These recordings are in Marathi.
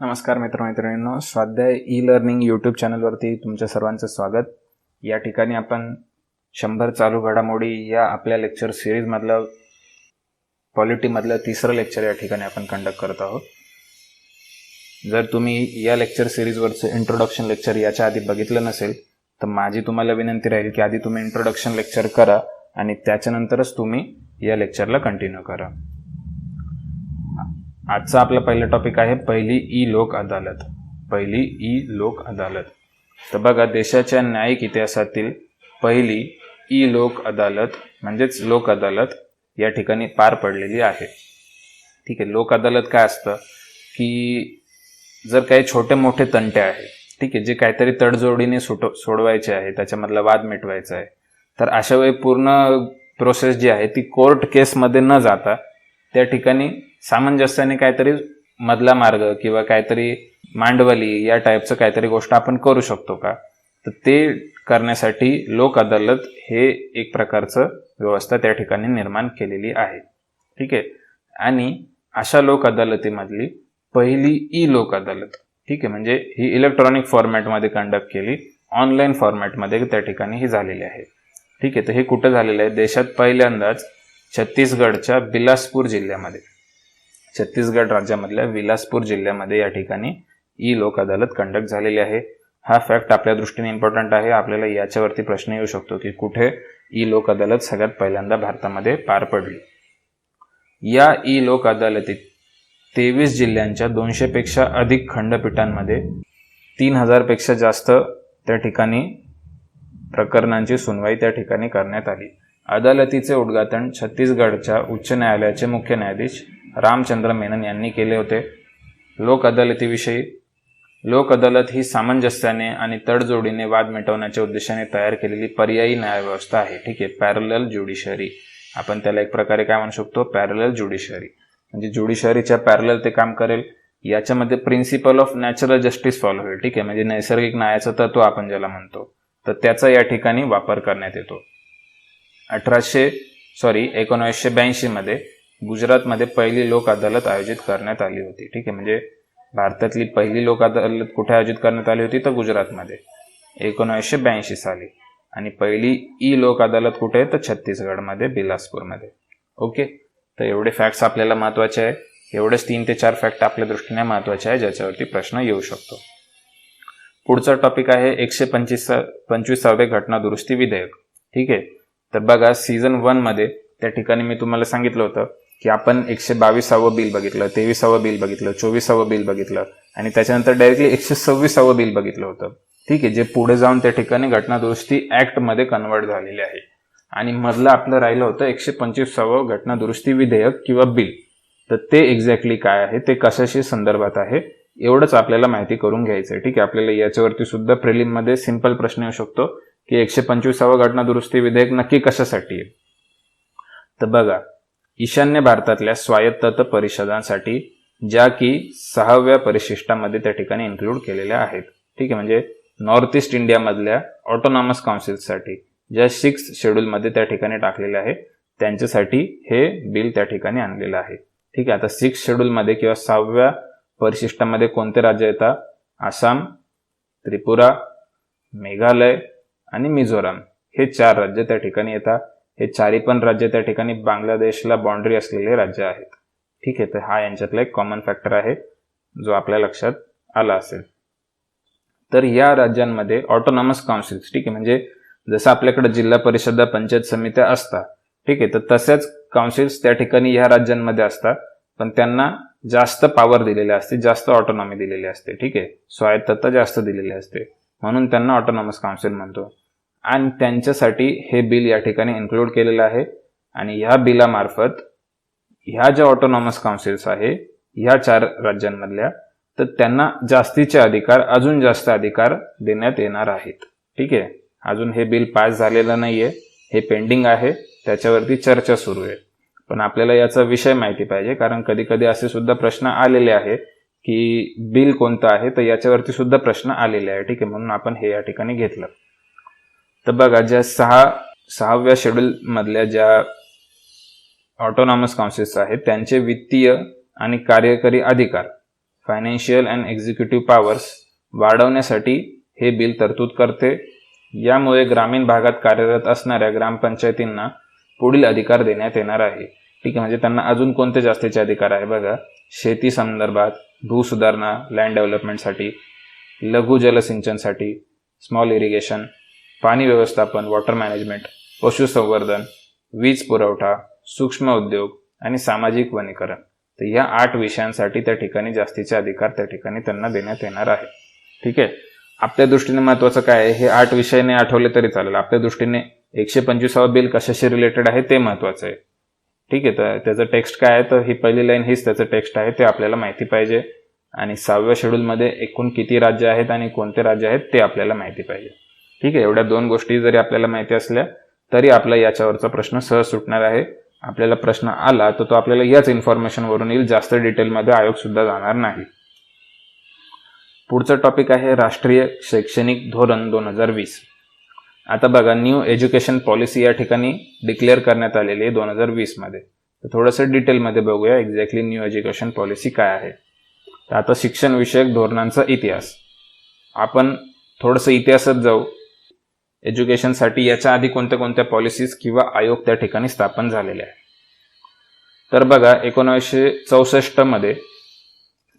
नमस्कार मित्रमैत्रिणींनो, स्वाध्याय ई लर्निंग यूट्यूब चॅनलवरती तुमच्या सर्वांचं स्वागत. या ठिकाणी आपण 100 चालू घडामोडी या आपल्या लेक्चर सिरीजमधलं पॉलिटीमधलं तिसरं लेक्चर या ठिकाणी आपण कंडक्ट करत आहोत. जर तुम्ही या लेक्चर सिरीजवरचं इंट्रोडक्शन लेक्चर याच्या आधी बघितलं नसेल तर माझी तुम्हाला विनंती राहील की आधी तुम्ही इंट्रोडक्शन लेक्चर करा आणि त्याच्यानंतरच तुम्ही या लेक्चरला कंटिन्यू करा. आजचा आपला पहिला टॉपिक आहे पहिली ई लोक अदालत. पहिली ई लोक अदालत. तर बघा, देशाच्या न्यायिक इतिहासातील पहिली ई लोक अदालत म्हणजेच लोक अदालत या ठिकाणी पार पडलेली आहे. ठीक आहे, लोक अदालत काय असतं की जर काही छोटे मोठे तंटे आहे, ठीक आहे, जे काहीतरी तडजोडीने सोडवायचे आहे, त्याच्यामधला वाद मिटवायचा आहे, तर अशा वेळी पूर्ण प्रोसेस जी आहे ती कोर्ट केसमध्ये न जाता त्या ठिकाणी सामंजस्याने काहीतरी मधला मार्ग किंवा काहीतरी मांडवली या टाईपचं काहीतरी गोष्ट आपण करू शकतो का, तर ते करण्यासाठी लोक अदालत हे एक प्रकारचं व्यवस्था त्या ठिकाणी निर्माण केलेली आहे. ठीक आहे, आणि अशा लोक अदालतीमधली पहिली ई लोक अदालत, ठीक आहे, म्हणजे ही इलेक्ट्रॉनिक फॉर्मॅटमध्ये कंडक्ट केली, ऑनलाईन फॉर्मॅटमध्ये त्या ठिकाणी ही झालेली आहे. ठीक आहे, तर हे कुठं झालेलं आहे? देशात पहिल्यांदाच छत्तीसगडच्या बिलासपूर जिल्ह्यामध्ये, छत्तीसगड राज्यामधल्या बिलासपूर जिल्ह्यामध्ये या ठिकाणी ई लोक अदालत कंडक्ट झालेली आहे. हा फॅक्ट आपल्या दृष्टीने इम्पॉर्टंट आहे. आपल्याला याच्यावरती प्रश्न येऊ शकतो की कुठे ई लोक अदालत सगळ्यात पहिल्यांदा भारतामध्ये पार पडली. या ई लोक अदालतीत 23 जिल्ह्यांच्या 200 पेक्षा अधिक खंडपीठांमध्ये 3000 पेक्षा जास्त त्या ठिकाणी प्रकरणांची सुनवाई त्या ठिकाणी करण्यात आली. अदालतीचे उद्घाटन छत्तीसगडच्या उच्च न्यायालयाचे मुख्य न्यायाधीश रामचंद्र मेनन यांनी केले होते. लोक अदालतीविषयी, लोक अदालत ही सामंजस्याने आणि तडजोडीने वाद मिटवण्याच्या उद्देशाने तयार केलेली पर्यायी न्यायव्यवस्था आहे. ठीक आहे, पॅरलल ज्युडिशरी, आपण त्याला एक प्रकारे काय म्हणू शकतो? Parallel judiciary. म्हणजे ज्युडिशरीच्या पॅरलल ते काम करेल. याच्यामध्ये principle of natural justice follow होईल. ठीक आहे, म्हणजे नैसर्गिक न्यायाचं तत्व आपण ज्याला म्हणतो, तर त्याचा या ठिकाणी वापर करण्यात येतो. 1982 मध्ये गुजरातमध्ये पहिली लोक अदालत आयोजित करण्यात आली होती. ठीक आहे, म्हणजे भारतातली पहिली लोक अदालत कुठे आयोजित करण्यात आली होती? तर गुजरातमध्ये 1982 साली. आणि पहिली ई लोक अदालत कुठे आहे? तर छत्तीसगडमध्ये, बिलासपूरमध्ये. ओके, तर एवढे फॅक्ट्स आपल्याला महत्त्वाचे आहे. एवढेच 3 ते 4 फॅक्ट आपल्या दृष्टीने महत्त्वाचे आहे ज्याच्यावरती प्रश्न येऊ शकतो. पुढचा टॉपिक आहे 125वे घटना दुरुस्ती विधेयक. ठीक आहे, तर बघा, सीझन 1 मध्ये त्या ठिकाणी मी तुम्हाला सांगितलं होतं की आपण 122वे बिल बघितलं, 23वे बिल बघितलं, 24वे बिल बघितलं आणि त्याच्यानंतर डायरेक्टली 126वे बिल बघितलं होतं. ठीक आहे, जे पुढे जाऊन त्या ठिकाणी घटना दुरुस्ती ऍक्ट मध्ये कन्वर्ट झालेले आहे. आणि मधलं आपलं राहिलं होतं 125वे घटना दुरुस्ती विधेयक किंवा बिल. तर ते एक्झॅक्टली काय आहे, ते कशाशी संदर्भात आहे, एवढंच आपल्याला माहिती करून घ्यायचं आहे. ठीक आहे, आपल्याला याच्यावरती सुद्धा प्रिलिम मध्ये सिंपल प्रश्न येऊ शकतो की 125वे घटना दुरुस्ती विधेयक नक्की कशासाठी आहे. तर बघा, ईशान्य भारतातल्या स्वायत्त परिषदांसाठी ज्या की 6व्या परिशिष्टामध्ये त्या ठिकाणी इन्क्लूड केलेल्या आहेत. ठीक आहे, म्हणजे नॉर्थ ईस्ट इंडियामधल्या ऑटोनॉमस काउन्सिलसाठी ज्या 6 शेड्यूलमध्ये त्या ठिकाणी टाकलेले आहे, त्यांच्यासाठी हे बिल त्या ठिकाणी आणलेलं आहे. ठीक आहे, आता 6 शेड्यूलमध्ये किंवा 6व्या परिशिष्टामध्ये कोणते राज्य येतात? आसाम, त्रिपुरा, मेघालय आणि मिझोराम हे 4 राज्य त्या ठिकाणी येतात. हे 4ही पण राज्य त्या ठिकाणी बांगलादेशला बाउंड्री असलेले राज्य आहेत. ठीक आहे, तर हा यांच्यातला एक कॉमन फॅक्टर आहे जो आपल्या लक्षात आला असेल. तर या राज्यांमध्ये ऑटोनॉमस काउन्सिल्स, ठीक आहे, म्हणजे जसं आपल्याकडे जिल्हा परिषद, पंचायत समित्या असतात, ठीक आहे, तर तसेच काउन्सिल्स त्या ठिकाणी या राज्यांमध्ये असतात, पण त्यांना जास्त पॉवर दिलेली असते, जास्त ऑटोनॉमी दिलेली असते. ठीक आहे, स्वायत्तता जास्त दिलेली असते, म्हणून त्यांना ऑटोनॉमस काउन्सिल म्हणतो. आणि त्यांच्यासाठी हे बिल या ठिकाणी इन्क्लूड केलेलं आहे. आणि ह्या बिलामार्फत ह्या ज्या ऑटोनॉमस काउन्सिल्स आहे ह्या 4 राज्यांमधल्या, तर त्यांना जास्तीचे अधिकार, अजून जास्त अधिकार देण्यात येणार आहेत. ठीक आहे, अजून हे बिल पास झालेलं नाहीये, हे पेंडिंग आहे, त्याच्यावरती चर्चा सुरू आहे. पण आपल्याला याचा विषय माहिती पाहिजे, कारण कधी कधी असे सुद्धा प्रश्न आलेले आहे की बिल कोणतं आहे, तर याच्यावरती सुद्धा प्रश्न आलेले आहे. ठीक आहे, म्हणून आपण हे या ठिकाणी घेतलं. तर बघा, ज्या 6व्या शेड्यूल मधल्या ज्या ऑटोनॉमस काउन्सिल्स आहेत त्यांचे वित्तीय आणि कार्यकारी अधिकार फायनान्शियल अँड एक्झिक्युटिव्ह पॉवर्स वाढवण्यासाठी हे बिल तरतूद करते. यामुळे ग्रामीण भागात कार्यरत असणाऱ्या ग्रामपंचायतींना पुढील अधिकार देण्यात येणार आहे. ठीक आहे, म्हणजे त्यांना अजून कोणते जास्तीचे अधिकार आहे बघा. शेती संदर्भात, भूसुधारणा, लँड डेव्हलपमेंटसाठी, लघु जलसिंचनसाठी, स्मॉल इरिगेशन, पाणी व्यवस्थापन, वॉटर मॅनेजमेंट, पशुसंवर्धन, वीज पुरवठा, सूक्ष्म उद्योग आणि सामाजिक वनीकरण. तर या 8 विषयांसाठी त्या ठिकाणी जास्तीचे अधिकार त्या ठिकाणी त्यांना देण्यात येणार आहे. ठीक आहे, आपल्या दृष्टीने महत्त्वाचं काय आहे, हे 8 विषय नाही आठवले तरी चालेल. आपल्या दृष्टीने 125 बिल कशाशी रिलेटेड आहे ते महत्त्वाचं आहे. ठीक आहे, तर त्याचं टेक्स्ट काय आहे, तर ही पहिली लाईन हीच त्याचं टेक्स्ट आहे, ते आपल्याला माहिती पाहिजे. आणि 6व्या शेड्यूलमध्ये एकूण किती राज्य आहेत आणि कोणते राज्य आहेत ते आपल्याला माहिती पाहिजे. ठीक आहे, एवढ्या 2 गोष्टी जरी आपल्याला माहिती असल्या तरी आपला याच्यावरचा प्रश्न सहज सुटणार आहे. आपल्याला प्रश्न आला तर तो आपल्याला याच इन्फॉर्मेशनवरून येईल, जास्त डिटेलमध्ये आयोग सुद्धा जाणार नाही. पुढचा टॉपिक आहे राष्ट्रीय शैक्षणिक धोरण 2020. आता बघा, न्यू एज्युकेशन पॉलिसी या ठिकाणी डिक्लेअर करण्यात आलेली आहे 2020 मध्ये. तर थोडंसं डिटेलमध्ये बघूया एक्झॅक्टली न्यू एज्युकेशन पॉलिसी काय आहे. तर आता शिक्षण विषयक धोरणांचा इतिहास, आपण थोडंसं इतिहासात जाऊ. एज्युकेशनसाठी याच्या आधी कोणत्या कोणत्या पॉलिसीज किंवा आयोग त्या ठिकाणी स्थापन झालेले आहे. तर बघा, 1964 मध्ये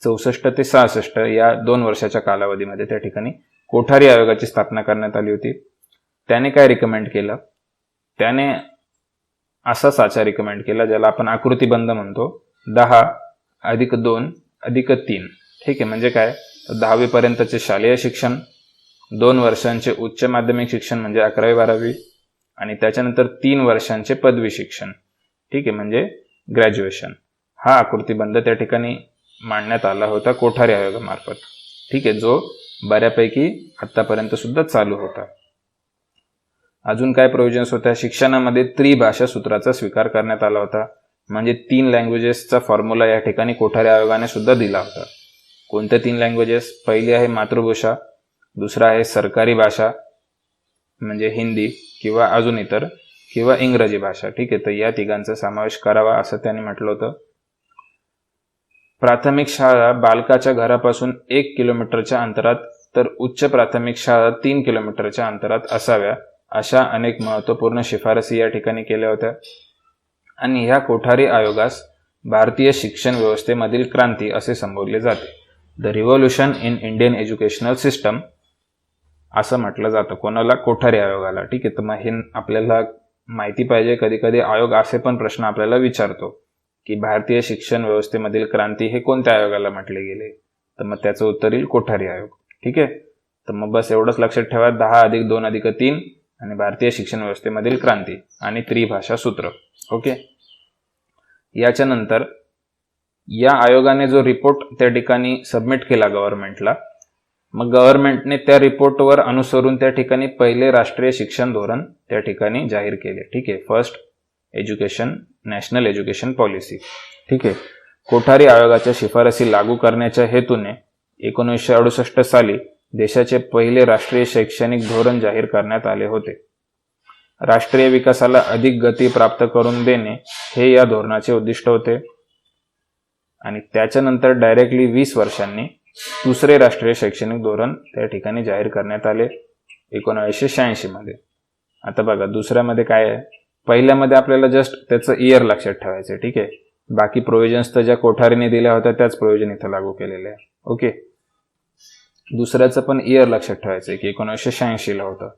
64 ते 66 या 2 वर्षाच्या कालावधीमध्ये त्या ठिकाणी कोठारी आयोगाची स्थापना करण्यात आली होती. त्याने काय रिकमेंड केलं, त्याने असा साचा रिकमेंड केला ज्याला आपण आकृतीबंध म्हणतो, 10+2+3. ठीक आहे, म्हणजे काय, 10वी पर्यंतचे शालेय शिक्षण, 2 वर्षांचे उच्च माध्यमिक शिक्षण म्हणजे 11वी-12वी, आणि त्याच्यानंतर 3 वर्षांचे पदवी शिक्षण. ठीक आहे, म्हणजे ग्रॅज्युएशन. हा आकृतीबंध त्या ठिकाणी मांडण्यात आला होता कोठारी आयोगामार्फत. ठीक आहे, जो बऱ्यापैकी आतापर्यंत सुद्धा चालू होता. अजून काय प्रोव्हिजन्स होत्या, शिक्षणामध्ये त्रिभाषा सूत्राचा स्वीकार करण्यात आला होता. म्हणजे 3 लँग्वेजेसचा फॉर्म्युला या ठिकाणी कोठारी आयोगाने सुद्धा दिला होता. कोणत्या 3 लँग्वेजेस, पहिली आहे मातृभाषा, दुसरा आहे सरकारी भाषा म्हणजे हिंदी किंवा अजून इतर, किंवा इंग्रजी भाषा. ठीक आहे, तर या तिघांचा समावेश करावा असं त्यांनी म्हटलं होतं. प्राथमिक शाळा बालकाच्या घरापासून 1 किलोमीटरच्या अंतरात तर उच्च प्राथमिक शाळा 3 किलोमीटरच्या अंतरात असाव्या, अशा अनेक महत्त्वपूर्ण शिफारसी या ठिकाणी केल्या होत्या. आणि ह्या कोठारी आयोगास भारतीय शिक्षण व्यवस्थेमधील क्रांती असे संबोधले जाते. The revolution in Indian educational system असं म्हटलं जातं कोणाला, कोठारी आयोगाला. ठीक आहे, तर मग हे आपल्याला माहिती पाहिजे. कधी कधी आयोग असे पण प्रश्न आपल्याला विचारतो की भारतीय शिक्षण व्यवस्थेमधील क्रांती हे कोणत्या आयोगाला म्हटले गेले, तर मग त्याचं उत्तर येईल कोठारी आयोग. ठीक आहे, तर मग बस एवढंच लक्षात ठेवा, 10+2+3 आणि भारतीय शिक्षण व्यवस्थेमधील क्रांती आणि त्रिभाषा सूत्र. ओके, याच्यानंतर या आयोगाने जो रिपोर्ट त्या ठिकाणी सबमिट केला गव्हर्नमेंटला, मग गव्हर्नमेंटने त्या रिपोर्टवर अनुसरून त्या ठिकाणी पहिले राष्ट्रीय शिक्षण धोरण त्या ठिकाणी जाहीर केले. ठीक आहे, first education national education policy. ठीक आहे, कोठारी आयोगाच्या शिफारसी लागू करण्याच्या हेतूने 1968 साली देशाचे पहिले राष्ट्रीय शैक्षणिक धोरण जाहीर करण्यात आले होते. राष्ट्रीय विकासाला अधिक गती प्राप्त करून देणे हे या धोरणाचे उद्दिष्ट होते. आणि त्याच्यानंतर डायरेक्टली 20 वर्षांनी दुसरे राष्ट्रीय शैक्षणिक धोरण त्या ठिकाणी जाहीर करण्यात आले 1986 मध्ये. आता बघा, दुसऱ्यामध्ये काय आहे, पहिल्यामध्ये आपल्याला जस्ट त्याचं इयर लक्षात ठेवायचं. ठीक आहे, बाकी प्रोव्हिजन्स तर ज्या कोठारीने दिल्या होत्या त्याच प्रोव्हिजन इथं लागू केलेल्या आहे. ओके, दुसऱ्याचं पण इयर लक्षात ठेवायचं की 1986 ला होतं.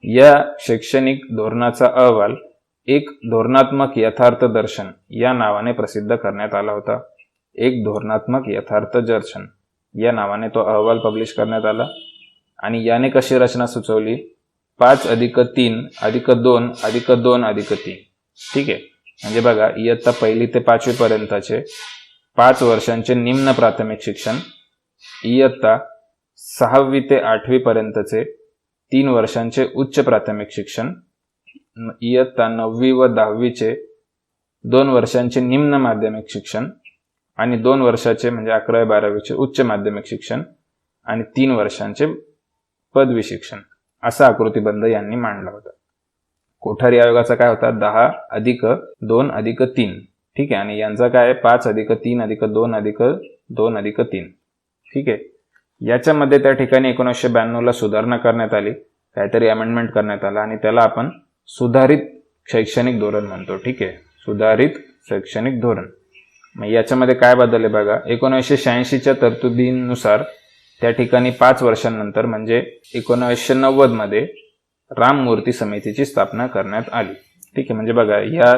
या शैक्षणिक धोरणाचा अहवाल एक धोरणात्मक यथार्थ दर्शन या नावाने प्रसिद्ध करण्यात आला होता. एक धोरणात्मक यथार्थ दर्शन या नावाने तो अहवाल पब्लिश करण्यात आला. आणि याने कशी रचना सुचवली, 5+3+2+2+3. ठीक आहे, म्हणजे बघा, इयत्ता 1ली ते 5वी पर्यंतचे 5 वर्षांचे निम्न प्राथमिक शिक्षण, इयत्ता 6वी ते 8वी पर्यंतचे 3 वर्षांचे उच्च प्राथमिक शिक्षण, इयत्ता 9वी व 10वीचे 2 वर्षांचे निम्न माध्यमिक शिक्षण आणि 2 वर्षाचे म्हणजे 11वी-12वीचे उच्च माध्यमिक शिक्षण आणि 3 वर्षांचे पदवी शिक्षण, असा आकृतीबंध यांनी मांडला होता. कोठारी आयोगाचा काय होता, 10+2+3. ठीक आहे, आणि यांचा काय आहे, 5+3+2+2+3. ठीक आहे. याच्यामध्ये त्या ठिकाणी 1992ला सुधारणा करण्यात आली, काहीतरी अमेंडमेंट करण्यात आला आणि त्याला आपण सुधारित शैक्षणिक धोरण म्हणतो. ठीक आहे, सुधारित शैक्षणिक धोरण. मग याच्यामध्ये काय बदल आहे बघा. 1986च्या तरतुदीनुसार त्या ठिकाणी 5 वर्षांनंतर म्हणजे 1990 मध्ये राममूर्ती समितीची स्थापना करण्यात आली. ठीक आहे, म्हणजे बघा या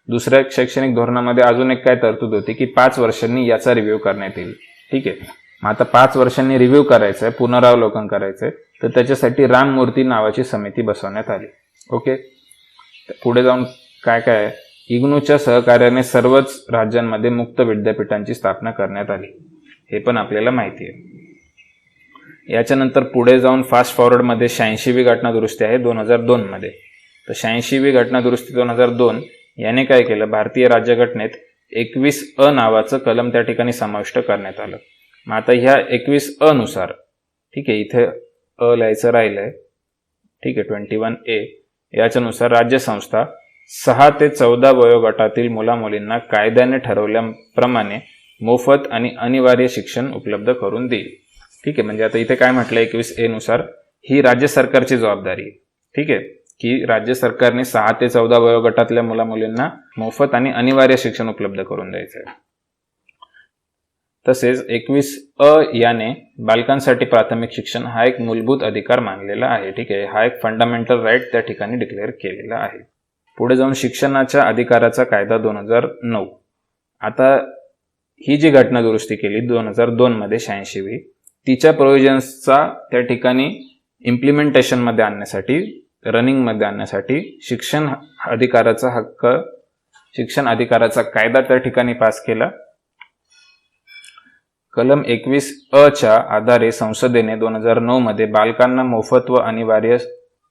दुसऱ्या शैक्षणिक धोरणामध्ये अजून एक काय तरतूद होती की 5 वर्षांनी याचा रिव्ह्यू करण्यात येईल. ठीक आहे, मग आता 5 वर्षांनी रिव्ह्यू करायचं आहे, पुनरावलोकन करायचंय, तर त्याच्यासाठी राममूर्ती नावाची समिती बसवण्यात आली. ओके, पुढे जाऊन काय काय आहे. इग्नूच्या सहकार्याने सर्वच राज्यांमध्ये मुक्त विद्यापीठांची स्थापना करण्यात आली, हे पण आपल्याला माहिती आहे. याच्यानंतर पुढे जाऊन फास्ट फॉरवर्ड मध्ये 86वी घटना दुरुस्ती आहे 2002 मध्ये. तर 86वी घटना दुरुस्ती 2002 याने काय केलं, भारतीय राज्यघटनेत 21 नावाचं कलम त्या ठिकाणी समाविष्ट करण्यात आलं. मग आता ह्या 21 नुसार, ठीक आहे, इथे लिहायचं राहिलंय, ठीक आहे, 21A याच्यानुसार राज्यसंस्था 6 ते 14 वयोगटातील मुलामुलींना कायद्याने ठरवल्याप्रमाणे मोफत आणि अनिवार्य शिक्षण उपलब्ध करून देईल. ठीक आहे, म्हणजे आता इथे काय म्हटलं 21A नुसार ही राज्य सरकारची जबाबदारी आहे. ठीक आहे, की राज्य सरकारने 6 ते 14 वयोगटातल्या मुलामुलींना मोफत आणि अनिवार्य शिक्षण उपलब्ध करून द्यायचं आहे. तसेच 21A याने बालकांसाठी प्राथमिक शिक्षण हा एक मूलभूत अधिकार मानलेला आहे. ठीक आहे, हा एक फंडामेंटल राईट त्या ठिकाणी डिक्लेअर केलेला आहे. पुढे जाऊन शिक्षणाच्या अधिकाराचा कायदा 2009. आता ही जी घटना दुरुस्ती केली 2002 मध्ये 86वी, तिच्या प्रोव्हिजन्सचा त्या ठिकाणी इम्प्लिमेंटेशन मध्ये आणण्यासाठी, रनिंग मध्ये आणण्यासाठी शिक्षण अधिकाराचा कायदा त्या ठिकाणी पास केला. कलम 21A च्या आधारे संसदेने 2009 मध्ये बालकांना मोफत व अनिवार्य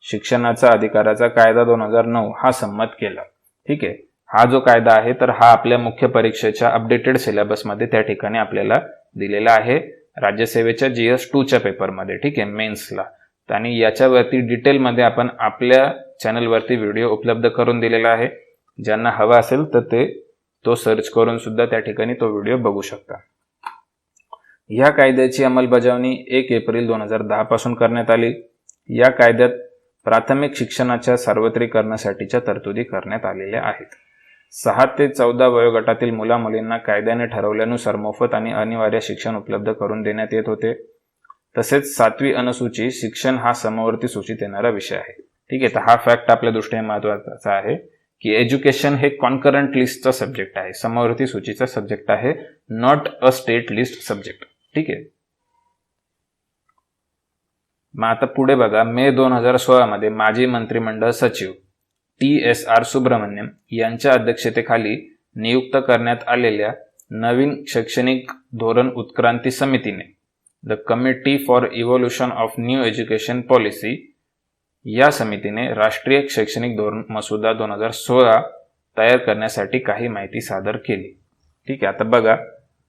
शिक्षणाचा अधिकाराचा कायदा 2009 हा संमत केला. ठीक आहे, हा जो कायदा आहे तर हा आपल्या मुख्य परीक्षेच्या अपडेटेड सिलेबसमध्ये त्या ठिकाणी आपल्याला दिलेला आहे, राज्यसेवेच्या GS2च्या पेपरमध्ये. ठीक आहे, मेन्सला. आणि याच्यावरती डिटेलमध्ये आपण आपल्या चॅनलवरती व्हिडिओ उपलब्ध करून दिलेला आहे. ज्यांना हवा असेल तर तो सर्च करून सुद्धा त्या ठिकाणी तो व्हिडिओ बघू शकता. या कायद्याची अंमलबजावणी 1 एप्रिल 2010 पासून करण्यात आली. या कायद्यात प्राथमिक शिक्षणाच्या सार्वत्रिकरणासाठीच्या तरतुदी करण्यात आलेल्या आहेत. 6 ते 14 वयोगटातील मुलामुलींना कायद्याने ठरवल्यानुसार मोफत आणि अनिवार्य शिक्षण उपलब्ध करून देण्यात येत होते. तसेच 7वी अनुसूची शिक्षण हा समवर्ती सूचीत येणारा विषय आहे. ठीक आहे, तर हा फॅक्ट आपल्या दृष्टीने महत्त्वाचा आहे की एज्युकेशन हे कॉन्करंट लिस्टचा सब्जेक्ट आहे, समवर्ती सूचीचा सब्जेक्ट आहे, not a state list subject. ठीक आहे, मग आता पुढे बघा. मे 2016 मध्ये माजी मंत्रिमंडळ सचिव TSR सुब्रमण्यम यांच्या अध्यक्षतेखाली नियुक्त करण्यात आलेल्या नवीन शैक्षणिक धोरण उत्क्रांती समितीने the committee for evolution of new education policy या समितीने राष्ट्रीय शैक्षणिक धोरण मसुदा 2016 तयार करण्यासाठी काही माहिती सादर केली. ठीक आहे, आता बघा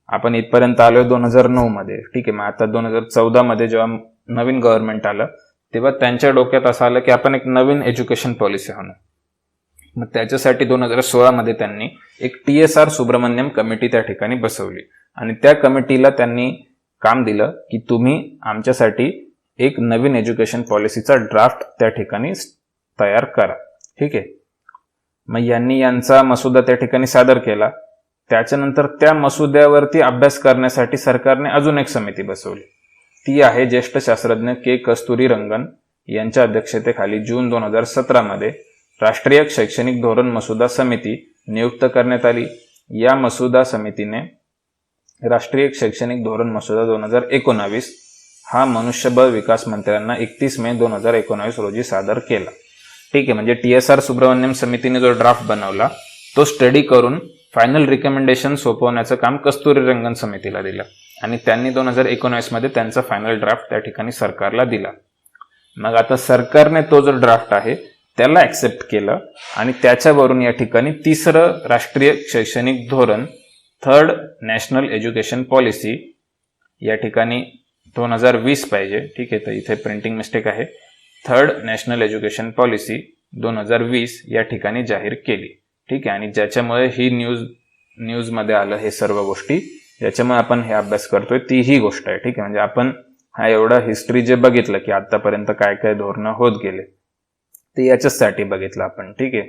आपण इथपर्यंत आलोय 2009 मध्ये. ठीक आहे, मग आता 2014 मध्ये जेव्हा नवीन गव्हर्नमेंट आलं तेव्हा त्यांच्या डोक्यात असं आलं की आपण एक नवीन एज्युकेशन पॉलिसी आणू. मग त्याच्यासाठी 2016 मध्ये त्यांनी एक TSR सुब्रमण्यम कमिटी त्या ठिकाणी बसवली आणि त्या कमिटीला त्यांनी काम दिलं की तुम्ही आमच्यासाठी एक नवीन एज्युकेशन पॉलिसीचा ड्राफ्ट त्या ठिकाणी तयार करा. ठीक आहे, मग यांनी यांचा मसुदा त्या ठिकाणी सादर केला. त्याच्यानंतर त्या मसुद्यावरती अभ्यास करण्यासाठी सरकारने अजून एक समिती बसवली. ती आहे ज्येष्ठ शास्त्रज्ञ K. कस्तुरीरंगन यांच्या अध्यक्षतेखाली जून 2017 मध्ये राष्ट्रीय शैक्षणिक धोरण मसुदा समिती नियुक्त करण्यात आली. या मसुदा समितीने राष्ट्रीय शैक्षणिक धोरण मसुदा 2019 हा मनुष्यबळ विकास मंत्र्यांना 31 मे 2019 रोजी सादर केला. ठीक आहे, म्हणजे TSR सुब्रमण्यम समितीने जो ड्राफ्ट बनवला तो स्टडी करून फायनल रिकमेंडेशन सोपवण्याचं काम कस्तुरीरंगन समितीला दिलं आणि त्यांनी 2019 मध्ये त्यांचा फायनल ड्राफ्ट त्या ठिकाणी सरकारला दिला. मग आता सरकारने तो जो ड्राफ्ट आहे त्याला ऍक्सेप्ट केलं आणि त्याच्यावरून या ठिकाणी तिसरं राष्ट्रीय शैक्षणिक धोरण, थर्ड नॅशनल एज्युकेशन पॉलिसी या ठिकाणी 2020 पाहिजे. ठीक आहे, तर इथे प्रिंटिंग मिस्टेक आहे. थर्ड नॅशनल एज्युकेशन पॉलिसी 2020 या ठिकाणी जाहीर केली. ठीक आहे, आणि ज्याच्यामुळे ही न्यूजमध्ये आलं हे सर्व गोष्टी ज्याच्यामुळे आपण हे अभ्यास करतोय तीही गोष्ट आहे. ठीक आहे, म्हणजे आपण हा एवढा हिस्ट्री जे बघितलं की आतापर्यंत काय काय धोरणं होत गेले ते याच्यासाठी बघितलं आपण. ठीक आहे,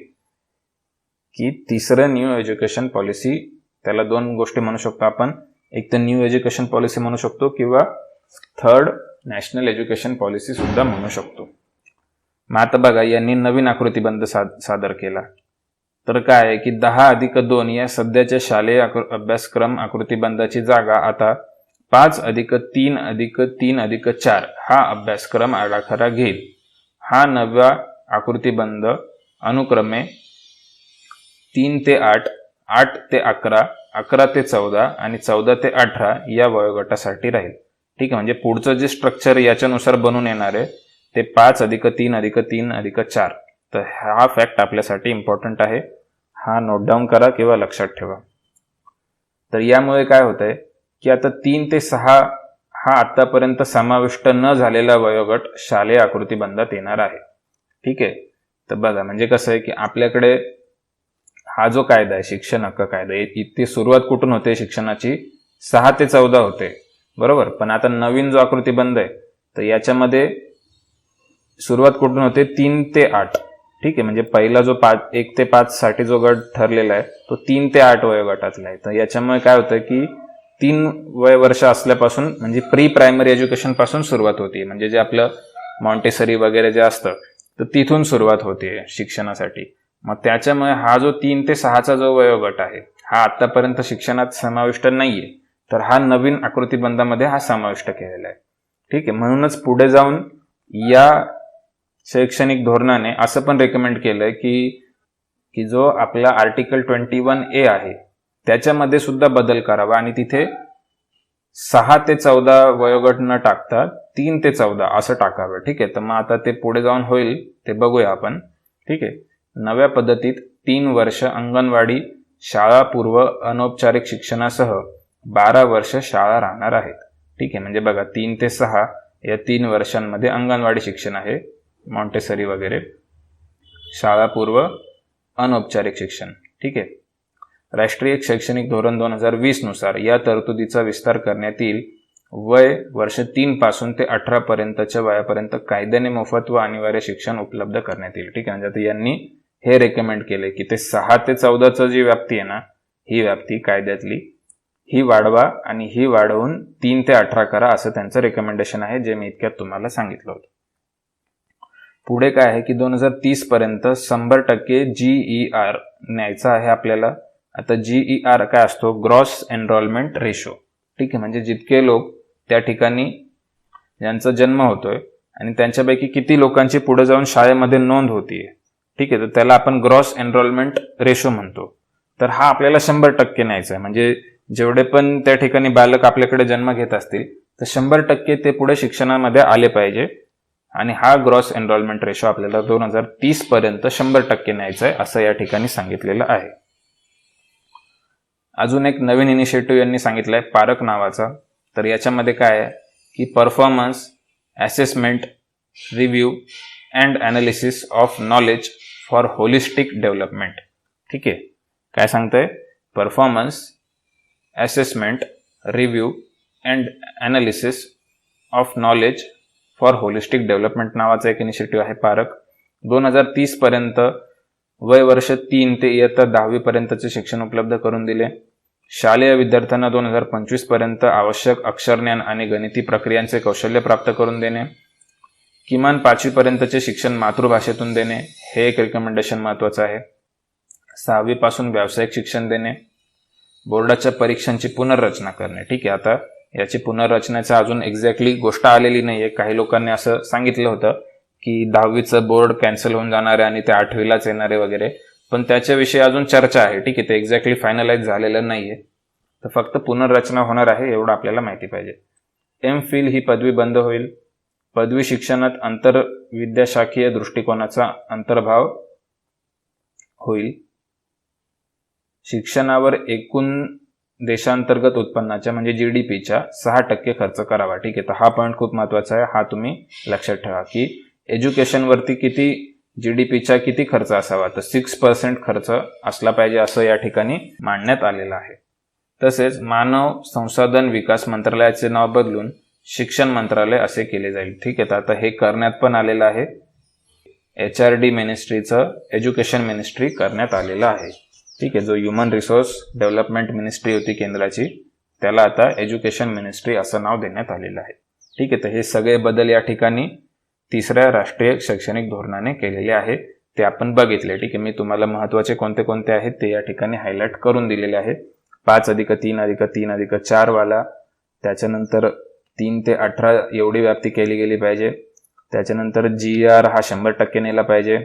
की तिसरं न्यू एज्युकेशन पॉलिसी, त्याला दोन गोष्टी म्हणू शकतो आपण, एक तर न्यू एज्युकेशन पॉलिसी म्हणू शकतो किंवा थर्ड नॅशनल एज्युकेशन पॉलिसी सुद्धा म्हणू शकतो. मग आता बघा, यांनी नवीन आकृतीबंध सादर केला. तर काय आहे की 10+2 या सध्याच्या शालेय अभ्यासक्रम आकृतीबंधाची जागा आता 5+3+3+4 हा अभ्यासक्रम आराखडा घेईल. हा नवा आकृतीबंध अनुक्रमे 3 ते 8, 8 ते 11, 11 ते 14 आणि 14 ते 18 या वयोगटासाठी राहील. ठीक आहे, म्हणजे पुढचं जे स्ट्रक्चर याच्यानुसार बनून येणार आहे ते 5+3+3+4. तर हा फॅक्ट आपल्यासाठी इम्पॉर्टंट आहे, हा नोट डाऊन करा किंवा लक्षात ठेवा. तर यामुळे काय होतंय की आता 3 ते 6 हा आतापर्यंत समाविष्ट न झालेला वयोगट शालेय आकृतीबंधात येणार आहे. ठीक आहे, तर बघा म्हणजे कसं आहे की आपल्याकडे हा जो कायदा आहे, शिक्षण हक्क कायदा, इथे सुरुवात कुठून होते शिक्षणाची? 6 ते 14 होते, बरोबर. पण आता नवीन जो आकृतीबंध आहे तर याच्यामध्ये सुरुवात कुठून होते? 3 ते 8. ठीक आहे, म्हणजे पहिला जो 1 ते 5 साठी जो गट ठरलेला आहे तो 3 ते 8 वयोगटातला आहे. तर याच्यामुळे काय होतं की 3 वय वर्ष असल्यापासून म्हणजे प्री प्रायमरी एज्युकेशन पासून सुरुवात होती, म्हणजे जे आपलं मॉन्टेसरी वगैरे जे असतं तर तिथून सुरुवात होते शिक्षणासाठी. मग त्याच्यामुळे हा जो 3 ते 6चा जो वयोगट आहे हा आतापर्यंत शिक्षणात समाविष्ट नाहीये, तर हा नवीन आकृतीबंधामध्ये हा समाविष्ट केलेला आहे. ठीक आहे, म्हणूनच पुढे जाऊन या शैक्षणिक धोरणाने असं पण रेकमेंड केलंय की जो आपला आर्टिकल 21A आहे त्याच्यामध्ये सुद्धा बदल करावा आणि तिथे 6 ते 14 वयोगट न टाकता 3 ते 14 असं टाकावं. ठीक आहे, तर मग आता ते पुढे जाऊन होईल ते बघूया आपण. ठीक आहे, नव्या पद्धतीत 3 वर्ष अंगणवाडी शाळापूर्व अनौपचारिक शिक्षणासह 12 वर्ष शाळा राहणार आहेत. ठीक आहे, म्हणजे बघा 3 ते 6 या 3 वर्षांमध्ये अंगणवाडी शिक्षण आहे, मॉन्टेसरी वगैरे, शाळापूर्व अनौपचारिक शिक्षण. ठीक आहे, राष्ट्रीय शैक्षणिक धोरण 2020 नुसार या तरतुदीचा विस्तार करण्यात येईल. वय वर्ष 3 पासून ते 18 पर्यंतच्या वयापर्यंत कायद्याने मोफत व अनिवार्य शिक्षण उपलब्ध करण्यात येईल. ठीक आहे, म्हणजे आता यांनी हे रेकमेंड केले की ते 6 ते 14चं जी व्याप्ती आहे ना, ही व्याप्ती कायद्यातली ही वाढवा आणि ही वाढवून 3 ते 18 करा, असं त्यांचं रेकमेंडेशन आहे, जे मी इतक्यात तुम्हाला सांगितलं होतं. पुढे काय आहे की 2030 पर्यंत 100% GER न्यायचा आहे आपल्याला. आता GER काय असतो? Gross enrolment ratio. ठीक आहे, म्हणजे जितके लोक त्या ठिकाणी ज्यांचा जन्म होतोय आणि त्यांच्यापैकी किती लोकांची पुढे जाऊन शाळेमध्ये नोंद होतीये. ठीक आहे, तर त्याला आपण ग्रॉस एनरोलमेंट रेशो म्हणतो. तर हा आपल्याला 100% न्यायचा आहे, म्हणजे जेवढे पण त्या ठिकाणी बालक आपल्याकडे जन्म घेत असतील तर 100% ते पुढे शिक्षणामध्ये आले पाहिजे. आणि हा ग्रॉस एनरोलमेंट रेशो आपल्याला 2030 पर्यंत 100% न्यायचा आहे, असं या ठिकाणी सांगितलेलं आहे. अजून एक नवीन इनिशिएटिव्ह यांनी सांगितलंय पारक नावाचा. तर याच्यामध्ये काय आहे की performance assessment review and analysis of knowledge for holistic development. ठीक आहे, काय सांगतंय? Performance assessment review and analysis of knowledge for holistic development नावाचा एक इनिशिएटिव्ह आहे पारक. 2030 पर्यंत वय वर्ष 3 ते इयत्ता 10वी पर्यंतचे शिक्षण उपलब्ध करून दिले. शालेय विद्यार्थ्यांना 2025 पर्यंत आवश्यक अक्षरज्ञान आणि गणिती प्रक्रियांचे कौशल्य प्राप्त करून देणे. किमान 5वी पर्यंतचे शिक्षण मातृभाषेतून देणे, हे एक रिकमेंडेशन महत्वाचं आहे. 6वी पासून व्यावसायिक शिक्षण देणे. बोर्डाच्या परीक्षांची पुनर्रचना करणे. ठीक आहे, आता याची पुनर्रचनेचा अजून एक्झॅक्टली गोष्ट आलेली नाहीये. काही लोकांनी असं सांगितलं होतं की 10वीचं बोर्ड कॅन्सल होऊन जाणार आहे आणि ते 8वीलाच येणार आहे वगैरे, पण त्याच्याविषयी अजून चर्चा आहे. ठीक आहे, ते एक्झॅक्टली फायनलाइज झालेलं नाहीये, तर फक्त पुनर्रचना होणार आहे एवढं आपल्याला माहिती पाहिजे. MPhil ही पदवी बंद होईल. पदवी शिक्षणात आंतरविद्याशाखीय दृष्टिकोनाचा अंतर्भाव होईल. शिक्षणावर एकूण देशांतर्गत उत्पन्नाच्या म्हणजे GDPच्या 6% खर्च करावा. ठीक आहे, तर हा पॉईंट खूप महत्वाचा आहे, हा तुम्ही लक्षात ठेवा की एज्युकेशनवरती किती GDPच्या किती खर्च असावा. तर 6% खर्च असला पाहिजे असं या ठिकाणी मांडण्यात आलेलं आहे. तसेच मानव संसाधन विकास मंत्रालयाचे नाव बदलून शिक्षण मंत्रालय असे केले जाईल. ठीक आहे, तर आता हे करण्यात पण आलेलं आहे. HRD मिनिस्ट्रीचं एज्युकेशन मिनिस्ट्री करण्यात आलेलं आहे. ठीक आहे, जो ह्युमन रिसोर्स डेव्हलपमेंट मिनिस्ट्री होती केंद्राची, त्याला आता एज्युकेशन मिनिस्ट्री असं नाव देण्यात आलेलं आहे. ठीक आहे, तर हे सगळे बदल या ठिकाणी 3ऱ्या राष्ट्रीय शैक्षणिक धोरणाने केलेले आहे, ते आपण बघितले. ठीक आहे, मी तुम्हाला महत्त्वाचे कोणते कोणते आहेत ते या ठिकाणी हायलाइट करून दिलेले आहे. 5+3+3+4 वाला, त्याच्यानंतर 3 ते 18 एवढी व्याप्ती केली गेली पाहिजे. त्याच्यानंतर GR हा 100% नेला पाहिजे.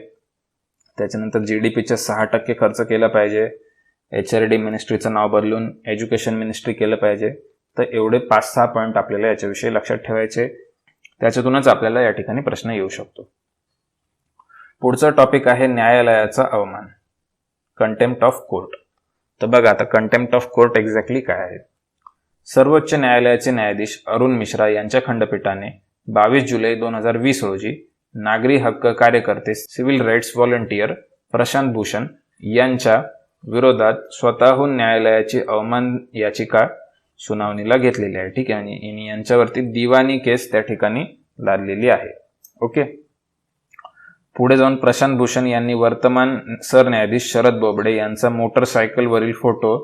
त्याच्यानंतर GDPच्या 6% खर्च केला पाहिजे. HRD मिनिस्ट्रीचं नाव बदलून एज्युकेशन मिनिस्ट्री केलं पाहिजे. तर एवढे 5-6 पॉईंट आपल्याला याच्याविषयी लक्षात ठेवायचे. त्याच्यातूनच आपल्याला या ठिकाणी प्रश्न येऊ शकतो. पुढचा टॉपिक आहे न्यायालयाचा अवमान, कंटेम्प्ट ऑफ कोर्ट. तर बघा आता कंटेम्प्ट ऑफ कोर्ट एक्झॅक्टली काय आहे. सर्वोच्च न्यायालयाचे न्यायाधीश अरुण मिश्रा यांच्या खंडपीठाने 22 जुलै 2020 रोजी नागरी हक्क कार्यकर्ते civil rights volunteer Prashant Bhushan यांच्या विरोधात स्वतःहून न्यायालयाची अवमान याचिका सुनावणीला घेतलेली आहे. ठीक आहे, आणि यांच्यावरती दिवाणी केस त्या ठिकाणी लादलेली आहे. ओके, पुढे जाऊन प्रशांत भूषण यांनी वर्तमान सरन्यायाधीश शरद बोबडे यांचा मोटरसायकलवरील फोटो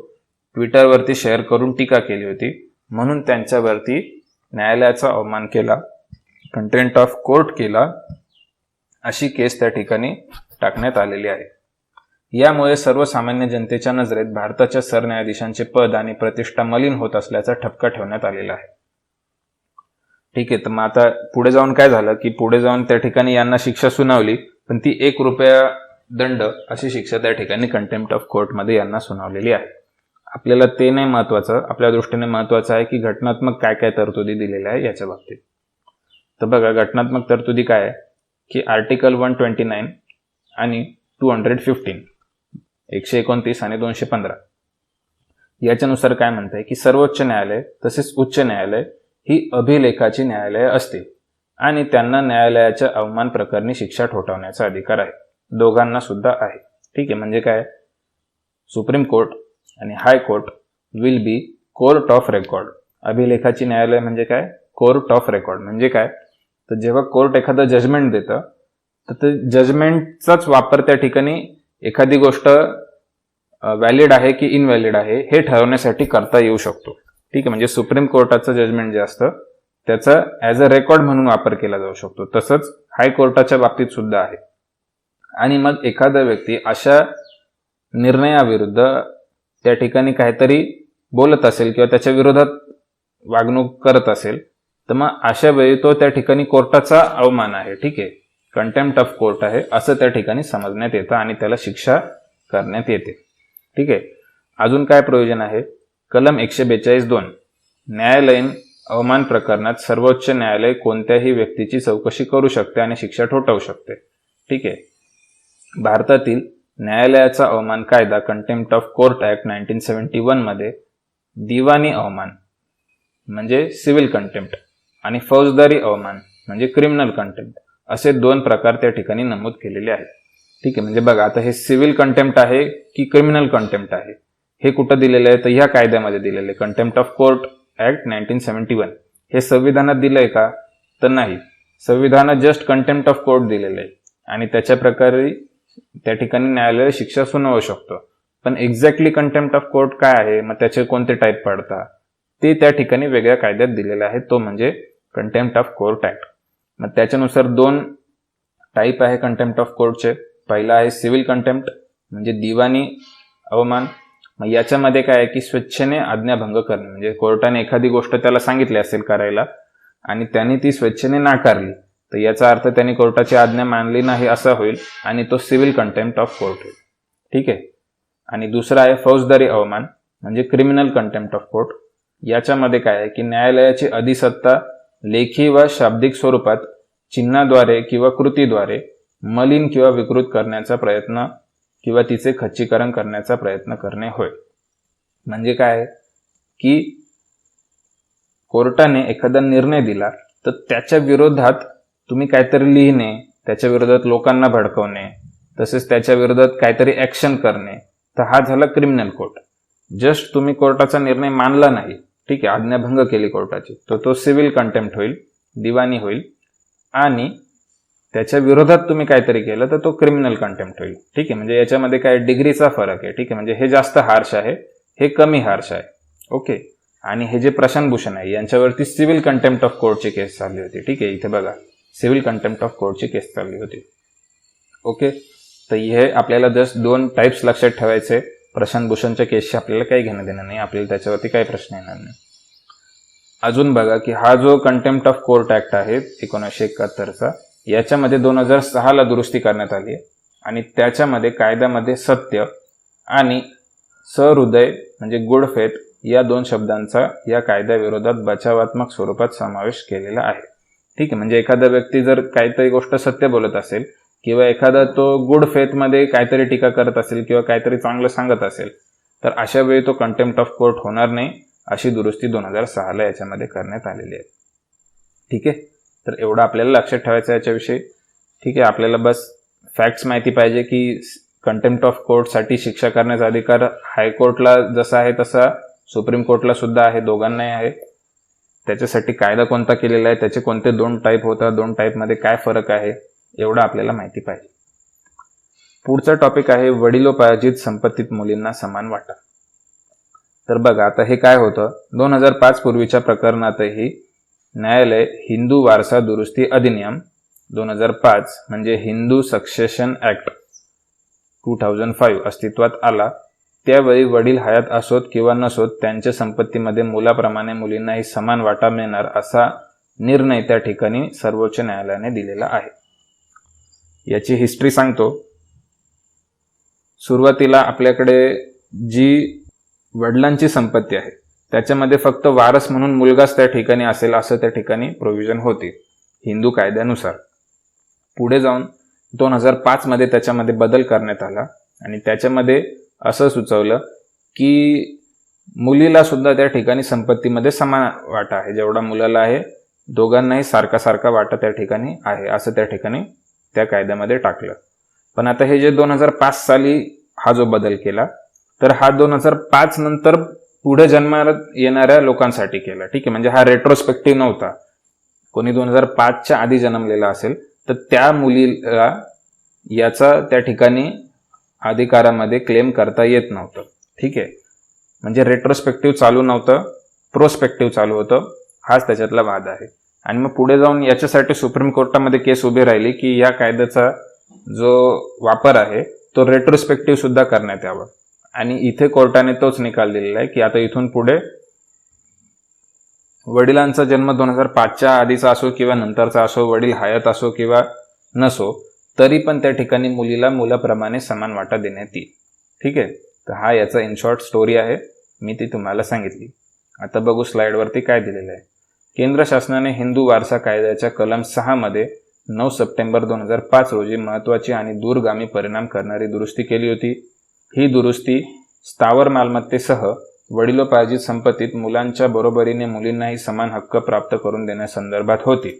ट्विटरवरती शेअर करून टीका केली होती, म्हणून त्यांच्यावरती न्यायालयाचा अवमान केला, कंटेम्प्ट ऑफ कोर्ट केला, अशी केस त्या ठिकाणी टाकण्यात आलेली आहे. यामुळे सर्वसामान्य जनतेच्या नजरेत भारताच्या सरन्यायाधीशांचे पद आणि प्रतिष्ठा मलिन होत असल्याचा ठपका ठेवण्यात आलेला आहे. ठीक आहे, तर मग आता पुढे जाऊन काय झालं की पुढे जाऊन त्या ठिकाणी यांना शिक्षा सुनावली, पण ती ₹1 दंड अशी शिक्षा त्या ठिकाणी कंटेम्प्ट ऑफ कोर्टमध्ये यांना सुनावलेली आहे. आपल्याला ते नाही महत्वाचं, आपल्या दृष्टीने महत्वाचं आहे की घटनात्मक काय काय तरतुदी दिलेल्या आहे याच्या बाबतीत. तर बघा घटनात्मक तरतुदी काय आहे की आर्टिकल 129 आणि 215, 129 आणि 215 याच्यानुसार काय म्हणत आहे की सर्वोच्च न्यायालय तसेच उच्च न्यायालय ही अभिलेखाची न्यायालय असते आणि त्यांना न्यायालयाच्या अवमान प्रकरणी शिक्षा ठोठावण्याचा अधिकार आहे. दोघांना सुद्धा आहे. ठीक आहे, म्हणजे काय, सुप्रीम कोर्ट आणि high court will be court of record. अभिलेखाची न्यायालय म्हणजे काय, कोर्ट ऑफ रेकॉर्ड म्हणजे काय, तर जेव्हा कोर्ट एखादं जजमेंट देतं तर ते जजमेंटचाच वापर त्या ठिकाणी एखादी गोष्ट व्हॅलिड आहे की इनव्हॅलिड आहे हे ठरवण्यासाठी करता येऊ शकतो. ठीक आहे, म्हणजे सुप्रीम कोर्टाचं जजमेंट जे असतं त्याचा ॲज अ रेकॉर्ड म्हणून वापर केला जाऊ शकतो. तसंच हायकोर्टाच्या बाबतीत सुद्धा आहे. आणि मग एखादा व्यक्ती अशा निर्णयाविरुद्ध त्या ठिकाणी काहीतरी बोलत असेल किंवा त्याच्या विरोधात वागणूक करत असेल तर मग अशा वेळी तो त्या ठिकाणी कोर्टाचा अवमान आहे. ठीक आहे, कंटेम्प्ट ऑफ कोर्ट आहे असं त्या ठिकाणी समजण्यात येतं आणि त्याला शिक्षा करण्यात येते. ठीक आहे, अजून काय प्रयोजन आहे, कलम 142(2) न्यायालयीन अवमान प्रकरणात सर्वोच्च न्यायालय कोणत्याही व्यक्तीची चौकशी करू शकते आणि शिक्षा ठोठावू शकते. ठीक आहे, भारतातील न्यायालयाचा अवमान कायदा कंटेम्प्ट ऑफ कोर्ट ऍक्ट 1971 मध्ये दिवाणी अवमान म्हणजे सिव्हिल कंटेम्प्ट आणि फौजदारी अवमान म्हणजे क्रिमिनल कंटेम्प्ट असे 2 प्रकार त्या ठिकाणी नमूद केलेले आहेत. ठीक आहे, म्हणजे बघा आता हे सिव्हिल कंटेम्प्ट आहे की क्रिमिनल कंटेम्प्ट आहे हे कुठं दिलेलं आहे, तर ह्या कायद्यामध्ये दिलेलं आहे कंटेम्प्ट ऑफ कोर्ट ऍक्ट 1971. हे संविधानात दिलंय का, तर नाही. संविधानात जस्ट कंटेम्प्ट ऑफ कोर्ट दिलेलं आहे आणि त्याच्या प्रकारे त्या ठिकाणी न्यायालय शिक्षा सुनावू शकतो. पण एक्झॅक्टली कंटेम्प्ट ऑफ कोर्ट काय आहे, मग त्याचे कोणते टाईप पडतात ते त्या ठिकाणी वेगळ्या कायद्यात दिलेलं आहे, तो म्हणजे कंटेम्प्ट ऑफ कोर्ट ऍक्ट. मग त्याच्यानुसार 2 टाईप आहे कंटेम्प्ट ऑफ कोर्टचे. पहिला आहे सिव्हिल कंटेम्प्ट म्हणजे दिवाणी अवमान. मग याच्यामध्ये काय आहे की स्वेच्छेने आज्ञाभंग करणे, म्हणजे कोर्टाने एखादी गोष्ट त्याला सांगितली असेल करायला आणि त्याने ती स्वेच्छेने नाकारली तर याचा अर्थ त्याने कोर्टाची आज्ञा मानली नाही असा होईल आणि तो सिव्हिल कंटेम्प्ट ऑफ कोर्ट होईल. ठीक आहे, आणि दुसरा आहे फौजदारी अवमान म्हणजे क्रिमिनल कंटेम्प्ट ऑफ कोर्ट. याच्यामध्ये काय आहे की न्यायालयाची अधिसत्ता लेखी व शाब्दिक स्वरूपात चिन्हाद्वारे किंवा कृतीद्वारे मलिन किंवा विकृत करण्याचा प्रयत्न किंवा तिचे खच्चीकरण करण्याचा प्रयत्न करणे होय. म्हणजे काय की कोर्टाने एखादा निर्णय दिला तर त्याच्या विरोधात तुम्ही काहीतरी लिहिणे, त्याच्या विरोधात लोकांना भडकवणे, तसेच त्याच्या विरोधात काहीतरी ऍक्शन करणे, तर हा झाला क्रिमिनल कोर्ट. जस्ट तुम्ही कोर्टाचा निर्णय मानला नाही, ठीक आहे, आज्ञाभंग केली कोर्टाची, तर तो सिव्हिल कंटेम्प्ट होईल, दिवाणी होईल. आणि त्याच्या विरोधात तुम्ही काहीतरी केलं तर तो क्रिमिनल कंटेम्प्ट होईल. ठीक आहे, म्हणजे याच्यामध्ये काय डिग्रीचा फरक आहे. ठीक आहे, म्हणजे हे जास्त हार्श आहे, हे कमी हार्श आहे. ओके. आणि हे जे प्रशांत भूषण आहे यांच्यावरती सिव्हिल कंटेम्प्ट ऑफ कोर्टची केस चालली होती. ठीक आहे, इथे बघा सिव्हिल कंटेम्प्ट ऑफ कोर्टची केस चालली होती. ओके. तर हे आपल्याला जस्ट 2 टाइप्स लक्षात ठेवायचे. प्रशांत भूषणच्या केसशी आपल्याला काही घेणं देणं नाही, आपल्याला त्याच्यावरती काही प्रश्न येणार नाही. अजून बघा की हा जो कंटेम्प्ट ऑफ कोर्ट ऍक्ट आहे 1971चा, याच्यामध्ये 2006ला दुरुस्ती करण्यात आली आहे. आणि त्याच्यामध्ये कायद्यामध्ये सत्य आणि सहृदय म्हणजे गुड फेथ या 2 शब्दांचा या कायद्याविरोधात बचावात्मक स्वरूपात समावेश केलेला आहे. ठीक आहे, म्हणजे एखादा व्यक्ती जर काहीतरी गोष्ट सत्य बोलत असेल किंवा एखादा तो गुड फेथमध्ये काहीतरी टीका करत असेल किंवा काहीतरी चांगलं सांगत असेल, तर अशा वेळी तो कंटेम्प्ट ऑफ कोर्ट होणार नाही, अशी दुरुस्ती 2006ला याच्यामध्ये करण्यात आलेली आहे. ठीक आहे, तर एवढं आपल्याला लक्षात ठेवायचं आहे याच्याविषयी. ठीक आहे, आपल्याला बस फॅक्ट्स माहिती पाहिजे की कंटेम्प्ट ऑफ कोर्टसाठी शिक्षा करण्याचा अधिकार हायकोर्टला जसा आहे तसा सुप्रीम कोर्टला सुद्धा आहे, दोघांनाही आहे. त्याच्यासाठी कायदा कोणता केलेला आहे, त्याचे कोणते 2 टाईप होतात, 2 टाईपमध्ये काय फरक आहे, एवढं आपल्याला माहिती पाहिजे. पुढचा टॉपिक आहे वडिलोपार्जित संपत्तीत मुलींना समान वाटा. तर बघा आता हे काय होतं, 2005 पूर्वीच्या प्रकरणातही न्यायालय हिंदू वारसा दुरुस्ती अधिनियम 2005 म्हणजे हिंदू सक्सेशन ऍक्ट 2005 अस्तित्वात आला. त्यावेळी वडील हयात असोत किंवा नसोत त्यांच्या संपत्तीमध्ये मुलाप्रमाणे मुलींनाही समान वाटा मिळणार असा निर्णय त्या ठिकाणी सर्वोच्च न्यायालयाने दिलेला आहे. याची हिस्ट्री सांगतो. सुरुवातीला आपल्याकडे जी वडिलांची संपत्ती आहे त्याच्यामध्ये फक्त वारस म्हणून मुलगाच त्या ठिकाणी असेल असं त्या ठिकाणी प्रोव्हिजन होती हिंदू कायद्यानुसार. पुढे जाऊन 2005 मध्ये त्याच्यामध्ये बदल करण्यात आला आणि त्याच्यामध्ये असं सुचवलं की मुलीला सुद्धा त्या ठिकाणी संपत्तीमध्ये समान वाटा आहे, जेवढा मुलाला आहे दोघांनाही सारखा सारखा वाटा त्या ठिकाणी आहे असं त्या ठिकाणी त्या कायद्यामध्ये टाकलं. पण आता हे जे 2005 साली हा जो बदल केला, तर हा 2005 नंतर पुढे जन्माला येणाऱ्या लोकांसाठी केला. ठीक आहे, म्हणजे हा रेट्रोस्पेक्टिव्ह नव्हता. कोणी 2005च्या आधी जन्मलेला असेल तर त्या मुलीला याचा त्या ठिकाणी अधिकारामध्ये क्लेम करता येत नव्हतं. ठीक आहे, म्हणजे रेट्रोस्पेक्टिव्ह चालू नव्हतं, प्रोस्पेक्टिव्ह चालू होतं. हाच त्याच्यातला वाद आहे. आणि मग पुढे जाऊन याच्यासाठी सुप्रीम कोर्टामध्ये केस उभी राहिली की या कायद्याचा जो वापर आहे तो रेट्रोस्पेक्टिव्ह सुद्धा करण्यात यावा. आणि इथे कोर्टाने तोच निकाल दिलेला आहे की आता इथून पुढे वडिलांचा जन्म 2005च्या आधीचा असो किंवा नंतरचा असो, वडील हयात असो किंवा नसो, तरी पण त्या ठिकाणी मुलीला मुलाप्रमाणे समान वाटा देण्यात येईल. ठीक आहे, तर हा याचा इन शॉर्ट स्टोरी आहे, मी ती तुम्हाला सांगितली. आता बघू स्लाइडवरती काय दिलेलं आहे. केंद्र शासनाने हिंदू वारसा कायद्याच्या कलम 6 मध्ये 9 सप्टेंबर 2005 रोजी महत्वाची आणि दूरगामी परिणाम करणारी दुरुस्ती केली होती. ही दुरुस्ती स्थावर मालमत्तेसह वडिलोपार्जित संपत्तीत मुलांच्या बरोबरीने मुलींनाही समान हक्क प्राप्त करून देण्यासंदर्भात होती.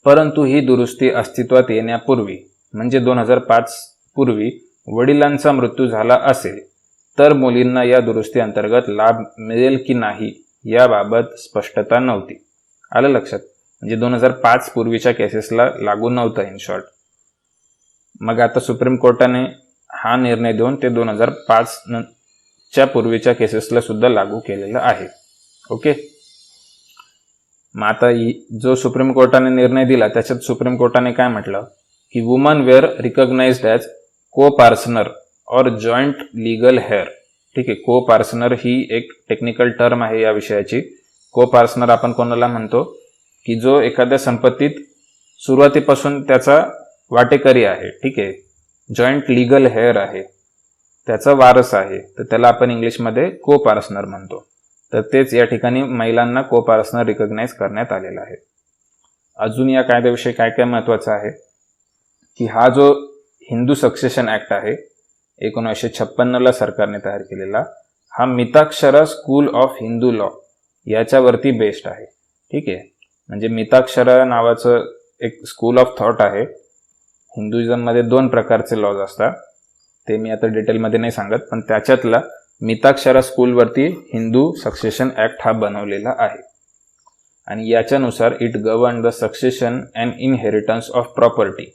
परंतु ही दुरुस्ती अस्तित्वात येण्यापूर्वी म्हणजे 2005 पूर्वी वडिलांचा मृत्यू झाला असेल तर मुलींना या दुरुस्ती अंतर्गत लाभ मिळेल की नाही याबाबत स्पष्टता नव्हती. आलं लक्षात, म्हणजे 2005 पूर्वीच्या केसेसला लागू नव्हतं इन शॉर्ट. मग आता सुप्रीम कोर्टाने हा निर्णय देऊन ते 2005च्या पूर्वीच्या केसेसला सुद्धा लागू केलेलं आहे. ओके, मग आता जो सुप्रीम कोर्टाने निर्णय दिला त्याच्यात सुप्रीम कोर्टाने काय म्हटलं की वुमन वेअर रिकॉग्नाइज्ड ॲज को पार्सनर और जॉईंट लिगल हेअर. ठीक आहे, को पार्सनर ही एक टेक्निकल टर्म आहे या विषयाची. को पार्सनर आपण कोणाला म्हणतो की जो एखाद्या संपत्तीत सुरुवातीपासून त्याचा वाटेकरी आहे. ठीक आहे, जॉईंट लिगल हेअर आहे, त्याचा वारस आहे, तर त्याला आपण इंग्लिशमध्ये को पार्सनर म्हणतो. तर तेच या ठिकाणी महिलांना को पार्सनर रिकॉग्नाइज करण्यात आलेला आहे. अजून या कायद्याविषयी काय काय महत्वाचं आहे की हा जो हिंदू सक्सेशन ऍक्ट आहे 1956ला सरकारने तयार केलेला, हा Mitakshara school of Hindu law याच्यावरती बेस्ड आहे. ठीक आहे, म्हणजे मिताक्षरा नावाचं एक स्कूल ऑफ थॉट आहे. हिंदुइझममध्ये 2 प्रकारचे लॉज असतात, ते मी आता डिटेलमध्ये नाही सांगत, पण त्याच्यातला मिताक्षरा स्कूलवरती हिंदू सक्सेशन ऍक्ट हा बनवलेला आहे आणि याच्यानुसार it govern the succession and inheritance of property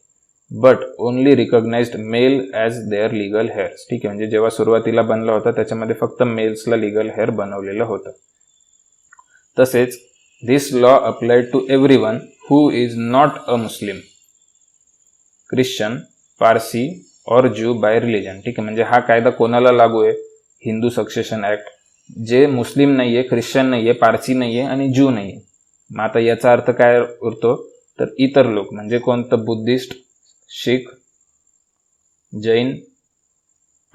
but only recognised male as their legal heirs. ठीक आहे, म्हणजे जेव्हा सुरुवातीला बनला होता त्याच्यामध्ये फक्त मेल्सला लिगल हेअर बनवलेलं होतं. तसेच this law applied to everyone who is not a Muslim, Christian, Parsi और ज्यू बाय रिलिजन. ठीक आहे, म्हणजे हा कायदा कोणाला लागू आहे? हिंदू सक्सेशन ऍक्ट, जे मुस्लिम नाहीये, ख्रिश्चन नाहीये, पारसी नाहीये आणि ज्यू नाहीये. मग आता याचा अर्थ काय उरतो? तर इतर लोक म्हणजे कोणतं? बुद्धिस्ट, शीख, जैन,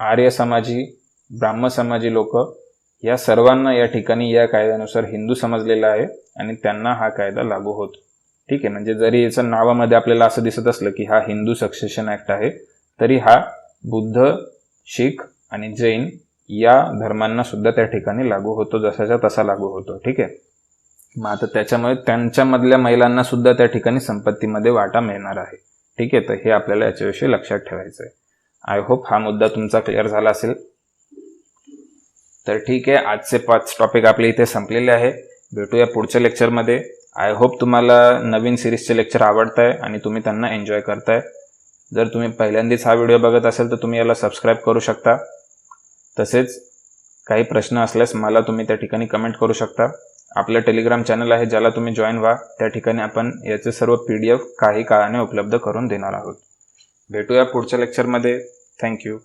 आर्य समाजी, ब्राह्मण समाजी लोक, या सर्वांना या ठिकाणी या कायद्यानुसार हिंदू समजलेला आहे आणि त्यांना हा कायदा लागू होतो. ठीक आहे, म्हणजे जरी याचं नावामध्ये आपल्याला असं दिसत असलं की हा हिंदू सक्सेशन ऍक्ट आहे, तरी हा बुद्ध, शीख आणि जैन या धर्मांना सुद्धा त्या ठिकाणी लागू होतो, जसाच्या तसा लागू होतो. ठीक आहे, मग आता त्याच्यामुळे त्यांच्यामधल्या महिलांना सुद्धा त्या ठिकाणी संपत्तीमध्ये वाटा मिळणार आहे. ठीक आहे, तर हे आपल्याला याच्याविषयी लक्षात ठेवायचं आहे. आय होप हा मुद्दा तुमचा क्लिअर झाला असेल. तर ठीक आहे, आजचे 5 टॉपिक आपले इथे संपलेले आहे. भेटूया पुढच्या लेक्चरमध्ये. आय होप तुम्हाला नवीन सिरीजचे लेक्चर आवडत आहे आणि तुम्ही त्यांना एन्जॉय करताय. जर तुम्ही पहिल्यांदाच हा व्हिडिओ बघत असेल तर तुम्ही याला सबस्क्राईब करू शकता. तसेच काही प्रश्न असल्यास मला तुम्ही त्या ठिकाणी कमेंट करू शकता. आपलं टेलिग्राम चॅनल आहे ज्याला तुम्ही जॉईन व्हा. त्या ठिकाणी आपण याचे सर्व PDF काही काळाने उपलब्ध करून देणार आहोत. भेटूया पुढच्या लेक्चरमध्ये. थँक्यू.